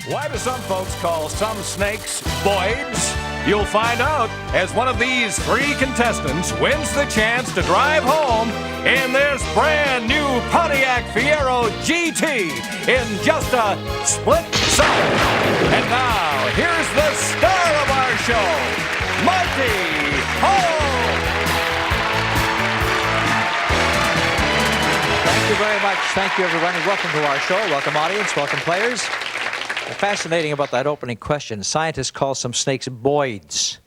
Why do some folks call some snakes boids? You'll find out as one of these three contestants wins the chance to drive home in this brand new Pontiac Fiero GT in just a split second. And now, here's the star of our show, Monty Hall. Thank you very much. Thank you, everyone. Welcome to our show. Welcome, audience. Welcome, players. Fascinating about that opening question. Scientists call some snakes boids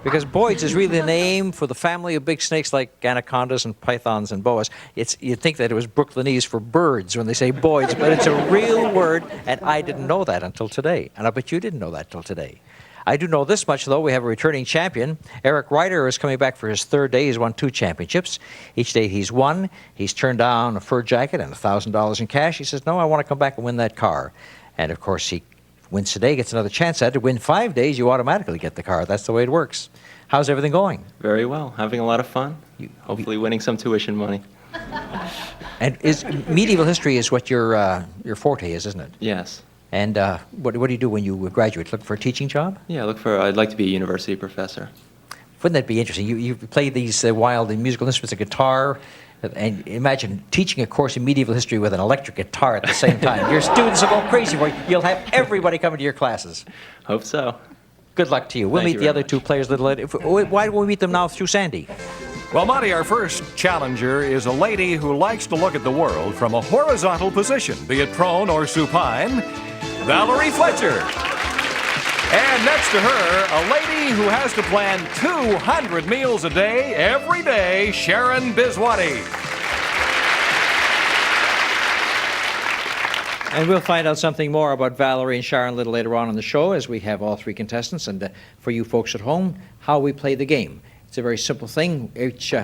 because boids is really the name for the family of big snakes like anacondas and pythons and boas. You'd think that it was Brooklynese for birds when they say boids, but it's a real word, and I didn't know that until today. And I bet you didn't know that until today. I do know this much, though. We have a returning champion. Eric Ryder is coming back for his third day. He's won 2 championships. Each day he's won. He's turned down a fur jacket and $1,000 in cash. He says, no, I want to come back and win that car. And, of course, he wins today, gets another chance at it. To win 5 days, you automatically get the car. That's the way it works. How's everything going? Very well. Having a lot of fun. Hopefully winning some tuition money. And medieval history is what your forte is, isn't it? Yes. And what do you do when you graduate? Look for a teaching job? Yeah, I'd like to be a university professor. Wouldn't that be interesting? You play these wild musical instruments, a guitar, and imagine teaching a course in medieval history with an electric guitar at the same time. Your students will go crazy for you. You'll have everybody coming to your classes. Hope so. Good luck to you. We'll meet the other 2 players a little later. Why don't we meet them now through Sandy? Well, Monty, our first challenger is a lady who likes to look at the world from a horizontal position, be it prone or supine, Valerie Fletcher. And next to her, a lady who has to plan 200 meals a day, every day, Sharon Biswati. And we'll find out something more about Valerie and Sharon a little later on in the show as we have all 3 contestants. And for you folks at home, how we play the game. It's a very simple thing. Each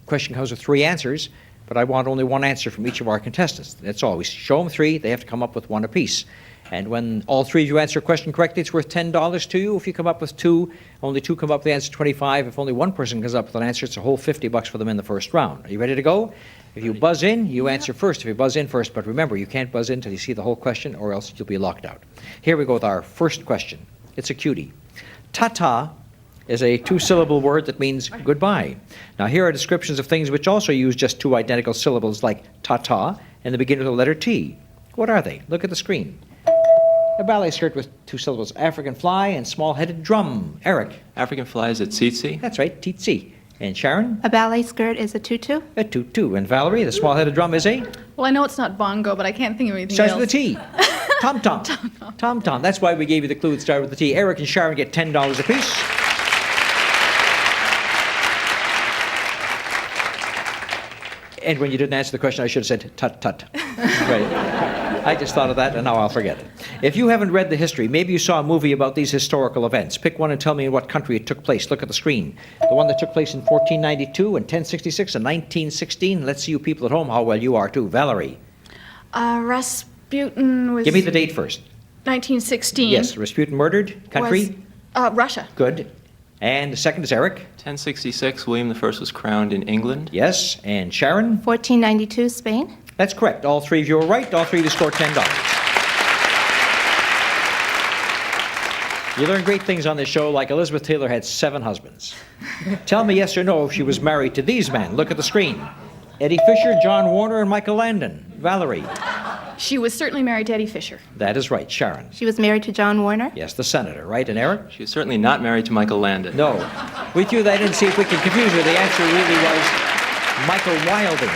question comes with 3 answers, but I want only 1 answer from each of our contestants. That's all. We show them 3. They have to come up with 1 apiece. And when all 3 of you answer a question correctly, it's worth $10 to you. If you come up with 2, only 2 come up with the answer, 25. If only 1 person comes up with an answer, it's a whole $50 for them in the first round. Are you ready to go? If you buzz in, you answer first. If you buzz in first, but remember, you can't buzz in until you see the whole question, or else you'll be locked out. Here we go with our first question. It's a cutie. Ta-ta is a 2-syllable word that means goodbye. Now, here are descriptions of things which also use just 2 identical syllables, like ta-ta, and they begin with the letter T. What are they? Look at the screen. A ballet skirt with 2 syllables, African fly and small-headed drum. Eric? African fly is at tsitsi. That's right, tsitsi. And Sharon? A ballet skirt is a tutu. A tutu. And Valerie, the small-headed drum is a? Well, I know it's not bongo, but I can't think of anything Starts else. with a T. Tom-tom. Tom-tom. That's why we gave you the clue that started with the T. Eric and Sharon get $10 apiece. And when you didn't answer the question, I should have said tut-tut. Right. I just thought of that, and now I'll forget it. If you haven't read the history, maybe you saw a movie about these historical events. Pick one and tell me in what country it took place. Look at the screen. The one that took place in 1492 and 1066 and 1916. Let's see you people at home how well you are, too. Valerie. Rasputin was... Give me the date first. 1916. Yes, Rasputin murdered. Country? Russia. Good. And the second is Eric. 1066, William I was crowned in England. Yes. And Sharon? 1492, Spain. That's correct. All 3 of you are right. All 3 of you scored $10. You learn great things on this show, like Elizabeth Taylor had 7 husbands. Tell me yes or no if she was married to these men. Look at the screen. Eddie Fisher, John Warner, and Michael Landon. Valerie. She was certainly married to Eddie Fisher. That is right. Sharon. She was married to John Warner. Yes, the senator, right? And Eric? She is certainly not married to Michael Landon. No. We threw that in to see if we can confuse her. The answer really was Michael Wilding.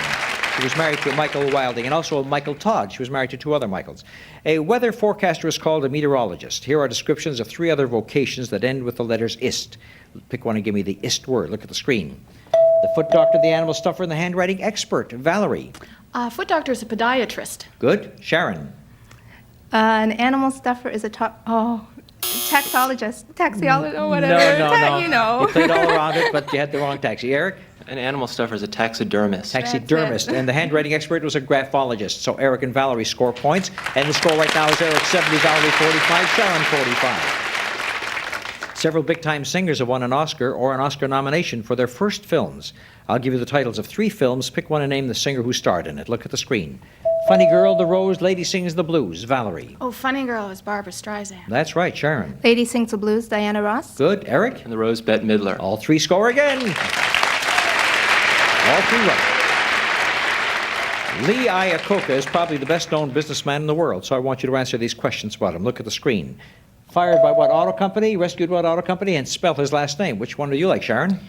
She was married to Michael Wilding, and also Michael Todd. She was married to 2 other Michaels. A weather forecaster is called a meteorologist. Here are descriptions of 3 other vocations that end with the letters ist. Pick one and give me the ist word. Look at the screen. The foot doctor, the animal stuffer, and the handwriting expert. Valerie. Foot doctor is a podiatrist. Good. Sharon. An animal stuffer is a taxologist. Taxiologist or whatever. No. You know. You played all around it, but you had the wrong taxi. Eric? An animal stuffer is a taxidermist. Taxidermist. And the handwriting expert was a graphologist. So Eric and Valerie score points. And the score right now is Eric 70, Valerie 45, Sharon 45. Several big-time singers have won an Oscar or an Oscar nomination for their first films. I'll give you the titles of 3 films. Pick one and name the singer who starred in it. Look at the screen. Funny girl, the rose, lady sings the blues. Valerie. Oh, funny girl is Barbara Streisand. That's right, Sharon. Lady Sings the Blues, Diana Ross. Good. Eric? And the rose, Bette Midler. All three score again. All three right. Lee Iacocca is probably the best-known businessman in the world, so I want you to answer these questions about him. Look at the screen. Fired by what auto company, rescued what auto company, and spell his last name. Which one do you like, Sharon?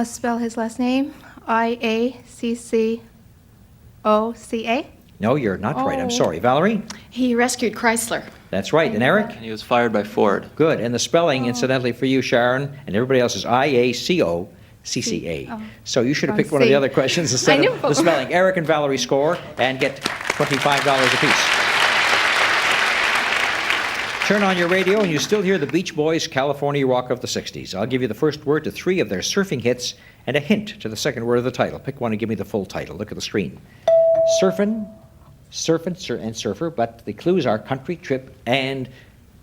Spell his last name. Iaccoca. No, you're not right. I'm Oh. sorry. Valerie? He rescued Chrysler. That's right. And Eric? And he was fired by Ford. Good. And the spelling, incidentally, for you, Sharon, and everybody else is IACOCCA. Oh. So you should have Wrong picked one of the C. other questions instead I knew of the both. spelling. Eric and Valerie score and get $25 apiece. Turn on your radio and you still hear the Beach Boys' California rock of the 60s. I'll give you the first word to 3 of their surfing hits and a hint to the second word of the title. Pick one and give me the full title. Look at the screen. Surfin', and surfer, but the clues are country, trip, and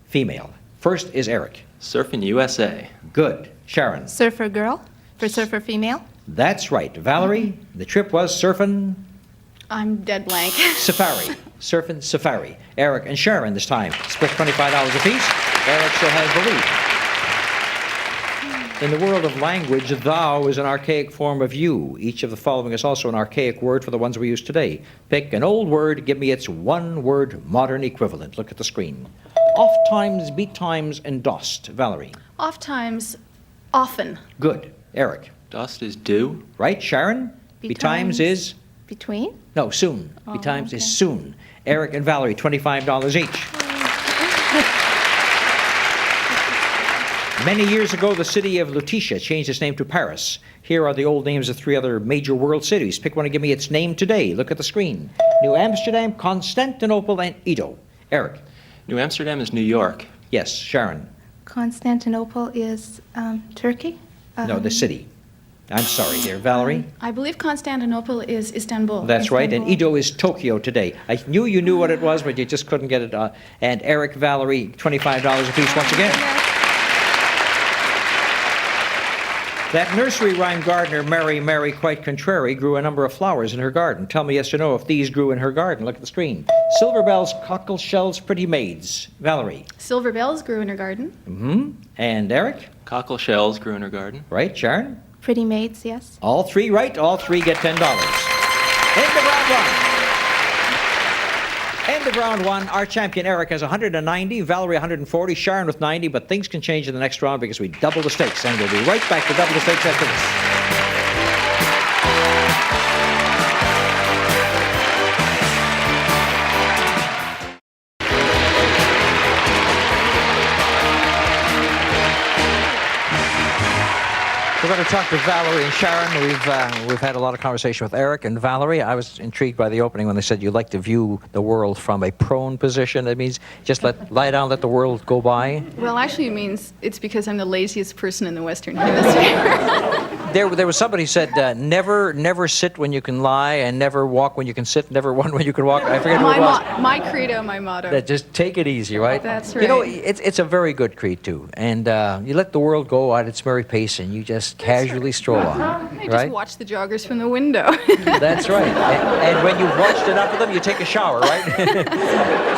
female. First is Eric. Surfing USA. Good. Sharon. Surfer Girl for surfer female. That's right. Valerie, the trip was surfing I'm dead blank. safari. Surfing safari. Eric and Sharon this time split $25 apiece. Eric still has the lead. In the world of language, thou is an archaic form of you. Each of the following is also an archaic word for the ones we use today. Pick an old word, give me its one-word modern equivalent. Look at the screen. Oft times, beat times, and dost. Valerie. Oft times, often. Good. Eric. Dust is dew. Right, Sharon? Betimes is? Between. No, soon. Oh, Betimes okay. is soon. Eric and Valerie, $25 each. Many years ago, the city of Lutetia changed its name to Paris. Here are the old names of 3 other major world cities. Pick one and give me its name today. Look at the screen. New Amsterdam, Constantinople, and Edo. Eric. New Amsterdam is New York. Yes, Sharon. Constantinople is Turkey. No, the city. I'm sorry there. Valerie. I believe Constantinople is Istanbul. That's right. And Istanbul. Edo is Tokyo today. I knew you knew what it was, but you just couldn't get it. And Eric, Valerie, $25 apiece once again. That nursery rhyme gardener, Mary, Mary, quite contrary, grew a number of flowers in her garden. Tell me yes or no if these grew in her garden. Look at the screen. Silver bells, cockle shells, pretty maids. Valerie. Silver bells grew in her garden. Mm-hmm. And Eric? Cockle shells grew in her garden. Right, Sharon? Pretty maids, yes. All 3 right. All 3 get $10. End of round 1. End of round 1. Our champion Eric has 190, Valerie 140, Sharon with 90, but things can change in the next round because we double the stakes. And we'll be right back to double the stakes after this. We're going to talk to Valerie and Sharon. We've had a lot of conversation with Eric and Valerie. I was intrigued by the opening when they said you like to view the world from a prone position. That means just lie down, let the world go by. Well, actually, it means it's because I'm the laziest person in the Western Hemisphere. There was somebody who said never sit when you can lie and never walk when you can sit, never run when you can walk. I forget who it was. My credo, my motto. That just take it easy, right? That's You know, right. it's a very good creed too, and you let the world go at its merry pace, and you just casually stroll on, I just right? watch the joggers from the window. That's right. And when you've watched enough of them, you take a shower, right?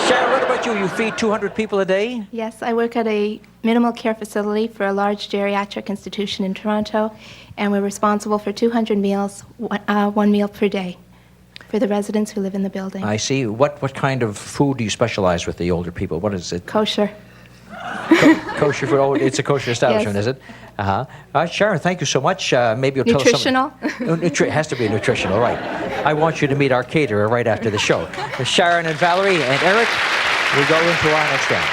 Sharon, what about you? You feed 200 people a day? Yes, I work at a minimal care facility for a large geriatric institution in Toronto, and we're responsible for 200 meals, 1 meal per day, for the residents who live in the building. I see. What kind of food do you specialize with the older people? What is it? Kosher. Kosher food? Oh, it's a kosher establishment, Yes. is it? Uh-huh. Sharon, thank you so much. Maybe you'll tell us Nutritional. It has to be nutritional, right. I want you to meet our caterer right after the show. Sharon and Valerie and Eric, we go into our next round.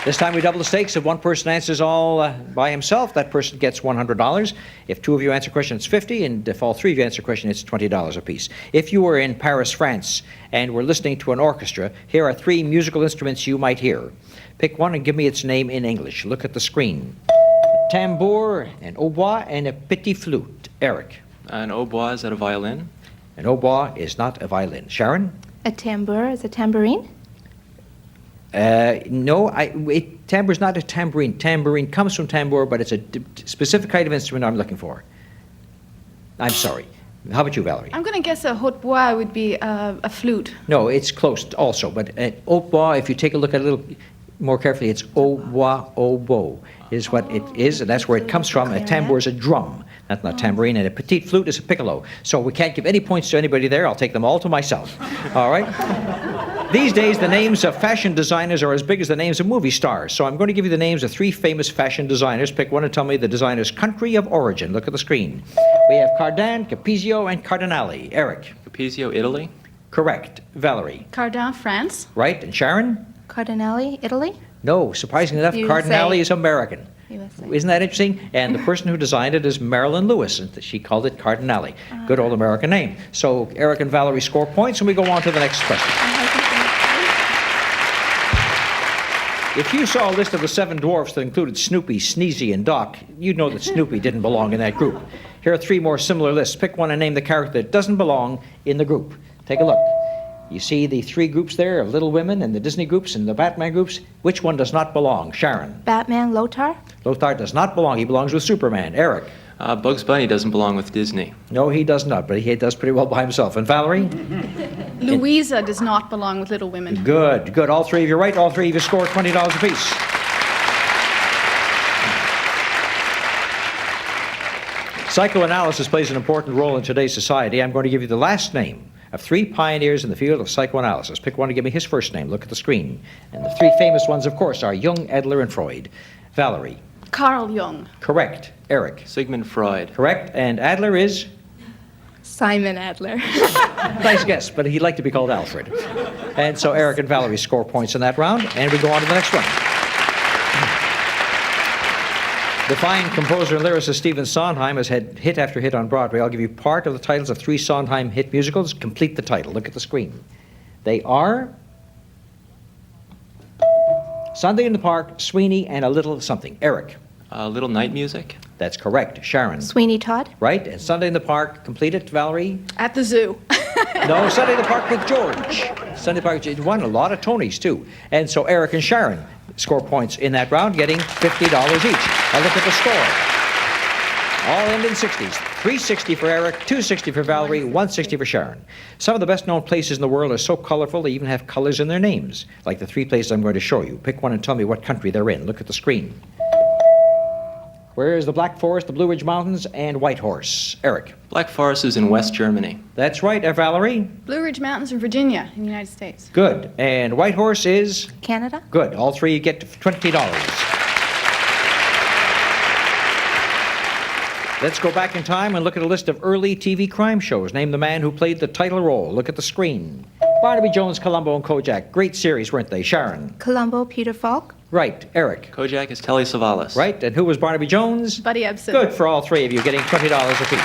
This time we double the stakes. If one person answers all by himself, that person gets $100. If 2 of you answer a question, it's $50, and if all 3 of you answer a question, it's $20 apiece. If you were in Paris, France, and were listening to an orchestra, here are 3 musical instruments you might hear. Pick one and give me its name in English. Look at the screen. A tambour, an hautbois, and a petit flute. Eric. An hautbois is that a violin? An hautbois is not a violin. Sharon? A tambour is a tambourine. No, tambour is not a tambourine. Tambourine comes from tambour, but it's a specific kind of instrument I'm looking for. I'm sorry. How about you, Valerie? I'm going to guess a hautbois would be a flute. No, it's close also, but hautbois, if you take a look at it a little more carefully, it's hautbois, oboe is what it is, and that's where it comes from. A tambour is a drum. That's not tambourine, and a petite flute is a piccolo. So we can't give any points to anybody there. I'll take them all to myself. All right? These days, the names of fashion designers are as big as the names of movie stars. So I'm going to give you the names of 3 famous fashion designers. Pick one and tell me the designer's country of origin. Look at the screen. We have Cardin, Capezio, and Cardinale. Eric. Capezio, Italy. Correct. Valerie. Cardin, France. Right. And Sharon? Cardinale, Italy? No, surprisingly enough, USA. Cardinale is American. USA. Isn't that interesting? And the person who designed it is Marilyn Lewis, and she called it Cardinale. Good old American name. So Eric and Valerie score points, and we go on to the next question. If you saw a list of the 7 dwarfs that included Snoopy, Sneezy, and Doc, you'd know that Snoopy didn't belong in that group. Here are 3 more similar lists. Pick one and name the character that doesn't belong in the group. Take a look. You see the 3 groups there of Little Women and the Disney groups and the Batman groups. Which one does not belong? Sharon. Batman, Lothar? Lothar does not belong. He belongs with Superman. Eric. Bugs Bunny doesn't belong with Disney. No, he does not, but he does pretty well by himself. And Valerie? Louisa does not belong with Little Women. Good, good. All 3 of you right. All 3 of you score $20 apiece. Psychoanalysis plays an important role in today's society. I'm going to give you the last name of 3 pioneers in the field of psychoanalysis. Pick one to give me his first name. Look at the screen. And the 3 famous ones, of course, are Jung, Adler, and Freud. Valerie. Carl Jung. Correct. Eric. Sigmund Freud. Correct. And Adler is? Simon Adler. Nice guess, but he'd like to be called Alfred. And so Eric and Valerie score points in that round, and we go on to the next one. The fine composer and lyricist Stephen Sondheim has had hit after hit on Broadway. I'll give you part of the titles of 3 Sondheim hit musicals. Complete the title. Look at the screen. They are Sunday in the Park, Sweeney, and A Little Something. Eric. Little Night Music. That's correct. Sharon. Sweeney Todd? Right. And Sunday in the Park. Complete it, Valerie. At the zoo. No, Sunday in the Park with George. Sunday in the Park. It won a lot of Tonys, too. And so Eric and Sharon score points in that round, getting $50 each. Now look at the score. All end in 60s. 360 for Eric, 260 for Valerie, 160 for Sharon. Some of the best-known places in the world are so colorful they even have colors in their names, like the 3 places I'm going to show you. Pick one and tell me what country they're in. Look at the screen. Where is the Black Forest, the Blue Ridge Mountains, and Whitehorse? Eric. Black Forest is in West Germany. That's right. Valerie? Blue Ridge Mountains in Virginia, in the United States. Good. And Whitehorse is? Canada? Good. All 3 get $20. Let's go back in time and look at a list of early TV crime shows. Name the man who played the title role. Look at the screen. Barnaby Jones, Columbo, and Kojak. Great series, weren't they? Sharon. Columbo, Peter Falk? Right. Eric. Kojak is Telly Savalas. Right. And who was Barnaby Jones? Buddy Ebsen. Good for all 3 of you, getting $20 apiece.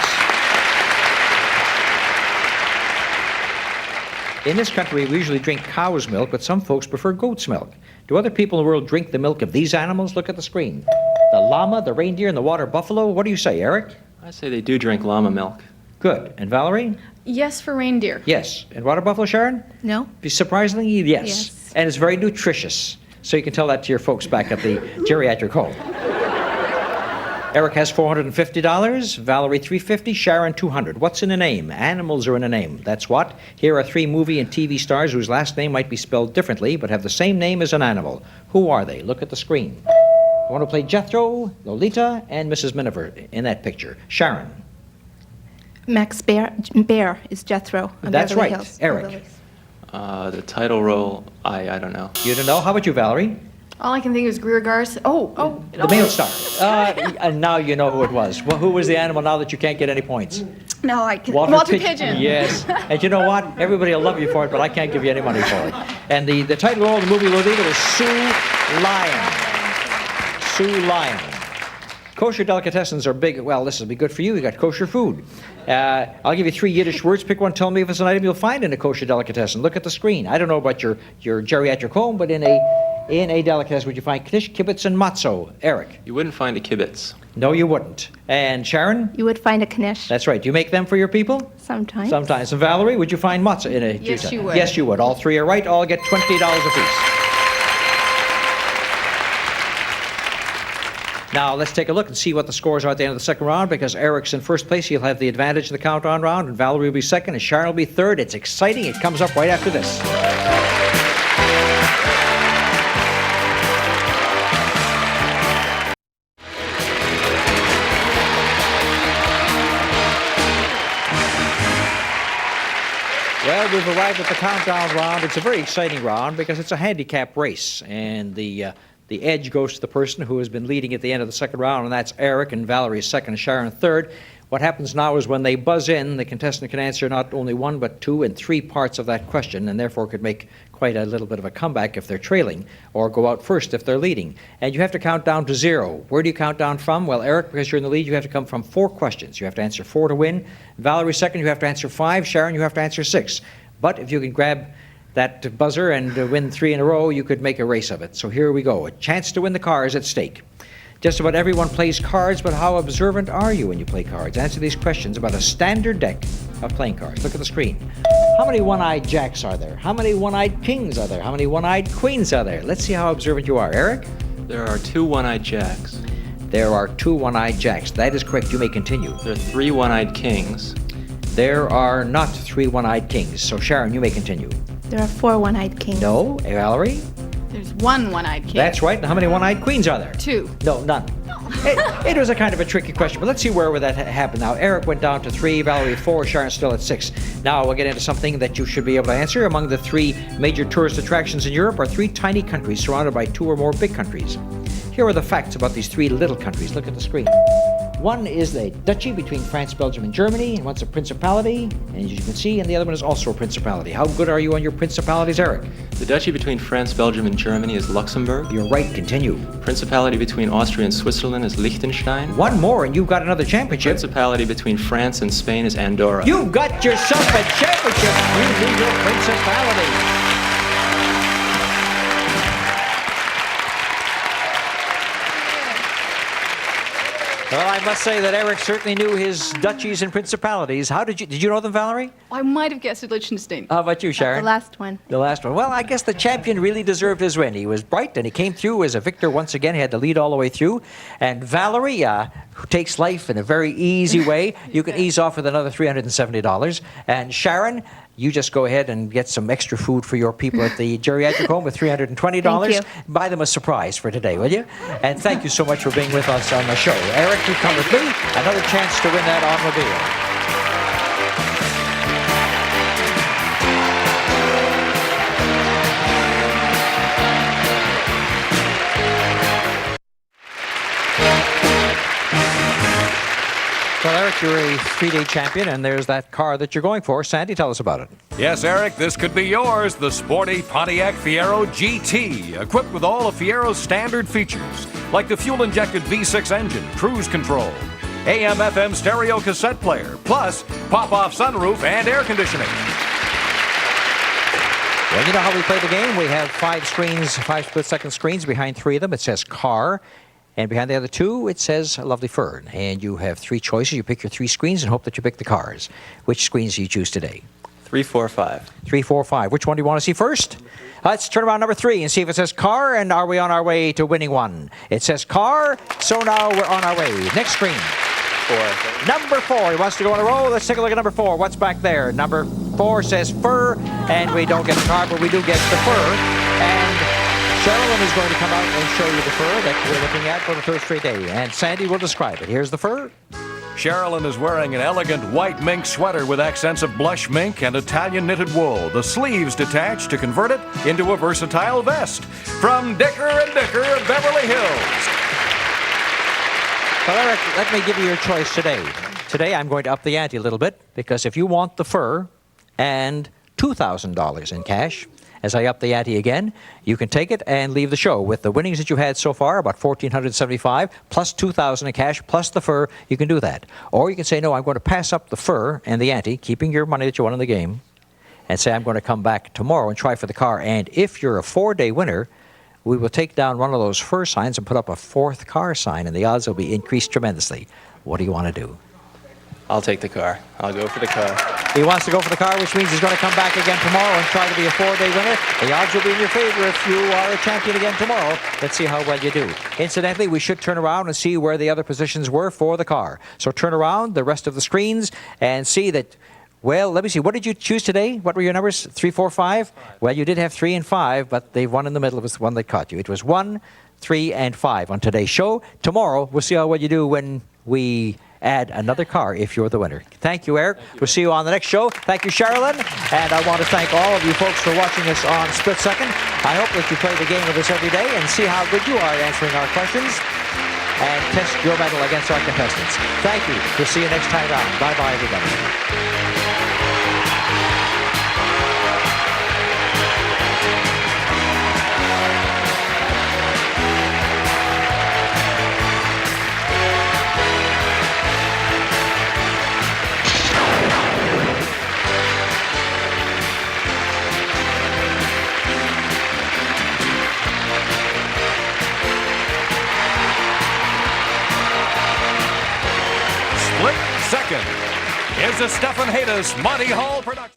In this country, we usually drink cow's milk, but some folks prefer goat's milk. Do other people in the world drink the milk of these animals? Look at the screen. The llama, the reindeer, and the water buffalo. What do you say, Eric? I say they do drink llama milk. Good. And Valerie? Yes for reindeer. Yes. And water buffalo, Sharon? No. Surprisingly, yes. Yes. And it's very nutritious. So you can tell that to your folks back at the geriatric home. Eric has $450, Valerie $350, Sharon $200. What's in a name? Animals are in a name. That's what? Here are 3 movie and TV stars whose last name might be spelled differently, but have the same name as an animal. Who are they? Look at the screen. I want to play Jethro, Lolita, and Mrs. Miniver in that picture. Sharon. Max Bear is Jethro. On That's Beverly right. Hills. Eric. Beverly Hills. The title role, I don't know. You don't know? How about you, Valerie? All I can think is Greer Garson. The male star. And now you know who it was. Well, who was the animal now that you can't get any points? No, I can. Walter Pigeon. Yes. And you know what? Everybody will love you for it, but I can't give you any money for it. And the title role of the movie Lolita was Sue Lyon. Sue Lyon. Kosher delicatessens are big. Well, this will be good for you. You got kosher food. I'll give you 3 Yiddish words. Pick one. Tell me if it's an item you'll find in a kosher delicatessen. Look at the screen. I don't know about your geriatric home, but in a delicatessen, would you find knish, kibbutz, and matzo? Eric. You wouldn't find a kibbutz. No, you wouldn't. And Sharon? You would find a knish. That's right. Do you make them for your people? Sometimes. Sometimes. And Valerie, would you find matzah in a Yes, Jewish you house? would. Yes, you would. All 3 are right. All get $20 apiece. Now, let's take a look and see what the scores are at the end of the second round, because Eric's in first place. He'll have the advantage in the countdown round, and Valerie will be second, and Sharon will be third. It's exciting. It comes up right after this. Well, we've arrived at the countdown round. It's a very exciting round because it's a handicap race, and the edge goes to the person who has been leading at the end of the second round, and that's Eric, and Valerie is second, and Sharon third. What happens now is when they buzz in, the contestant can answer not only one, but two and three parts of that question, and therefore could make quite a little bit of a comeback if they're trailing, or go out first if they're leading. And you have to count down to 0. Where do you count down from? Well, Eric, because you're in the lead, you have to come from 4 questions. You have to answer 4 to win. Valerie second, you have to answer 5. Sharon, you have to answer 6. But if you can grab that buzzer and win 3 in a row, you could make a race of it. So here we go. A chance to win the car is at stake. Just about everyone plays cards, but how observant are you when you play cards? Answer these questions about a standard deck of playing cards. Look at the screen. How many one-eyed jacks are there? How many one-eyed kings are there? How many one-eyed queens are there? Let's see how observant you are. Eric? There are 2 one-eyed jacks. There are 2 one-eyed jacks. That is correct. You may continue. There are 3 one-eyed kings. There are not 3 one-eyed kings. So Sharon, you may continue. There are 4 one-eyed kings. No. Valerie? There's 1 one-eyed king. That's right. And how many one-eyed queens are there? 2. No, none. It was a kind of a tricky question, but let's see where that happened now. Eric went down to 3, Valerie 4, Sharon still at 6. Now we'll get into something that you should be able to answer. Among the 3 major tourist attractions in Europe are 3 tiny countries surrounded by 2 or more big countries. Here are the facts about these 3 little countries. Look at the screen. One is the duchy between France, Belgium, and Germany, and one's a principality, and as you can see, and the other one is also a principality. How good are you on your principalities, Eric? The duchy between France, Belgium, and Germany is Luxembourg. You're right, continue. Principality between Austria and Switzerland is Liechtenstein. One more, and you've got another championship. Principality between France and Spain is Andorra. You've got yourself a championship. You need your principality. Well, I must say that Eric certainly knew his duchies and principalities. How did you know them, Valerie? I might have guessed Liechtenstein. How about you, Sharon? The last one. The last one. Well, I guess the champion really deserved his win. He was bright, and he came through as a victor once again. He had the lead all the way through. And Valerie, who takes life in a very easy way, you can ease off with another $370. And Sharon, you just go ahead and get some extra food for your people at the geriatric home with $320. Thank you. Buy them a surprise for today, will you? And thank you so much for being with us on the show. Eric, you come with me. Another chance to win that automobile. Well, Eric, you're a 3-day champion, and there's that car that you're going for. Sandy, tell us about it. Yes, Eric, this could be yours. The sporty Pontiac Fiero GT, equipped with all of Fiero's standard features, like the fuel-injected V6 engine, cruise control, AM/FM stereo cassette player, plus pop-off sunroof and air conditioning. Well, you know how we play the game. We have 5 screens, 5 split-second screens. Behind 3 of them, it says car. And behind the other 2, it says lovely fern. And you have 3 choices. You pick your 3 screens and hope that you pick the cars. Which screens do you choose today? 3, 4, 5. 3, 4, 5. Which one do you want to see first? Let's turn around number 3 and see if it says car, and are we on our way to winning one? It says car, so now we're on our way. Next screen. 4. Number 4. He wants to go in a row. Let's take a look at number 4. What's back there? Number 4 says fur, and we don't get the car, but we do get the fur. And Sherilyn is going to come out and show you the fur that we're looking at for the first 3 day. And Sandy will describe it. Here's the fur. Sherilyn is wearing an elegant white mink sweater with accents of blush mink and Italian knitted wool. The sleeves detached to convert it into a versatile vest. From Dicker & Dicker of Beverly Hills. Well, Eric, let me give you your choice today. Today, I'm going to up the ante a little bit, because if you want the fur and $2,000 in cash, as I up the ante again, you can take it and leave the show. With the winnings that you had so far, about $1,475, plus $2,000 in cash, plus the fur, you can do that. Or you can say, no, I'm going to pass up the fur and the ante, keeping your money that you won in the game, and say, I'm going to come back tomorrow and try for the car. And if you're a 4-day winner, we will take down one of those fur signs and put up a 4th car sign, and the odds will be increased tremendously. What do you want to do? I'll take the car. I'll go for the car. He wants to go for the car, which means he's going to come back again tomorrow and try to be a 4-day winner. The odds will be in your favor if you are a champion again tomorrow. Let's see how well you do. Incidentally, we should turn around and see where the other positions were for the car. So turn around the rest of the screens and see that. Well, let me see. What did you choose today? What were your numbers? 3, 4, 5? Well, you did have 3 and 5, but the one in the middle was the one that caught you. It was 1, 3, and 5 on today's show. Tomorrow, we'll see how well you do when we add another car if you're the winner. Thank you, Eric. We'll see you on the next show. Thank you, Sherilyn. And I want to thank all of you folks for watching us on Split Second. I hope that you play the game with us every day and see how good you are at answering our questions and test your mettle against our contestants. Thank you. We'll see you next time around. Bye-bye, everybody. Split Second is a Stephen Haydas Monty Hall production.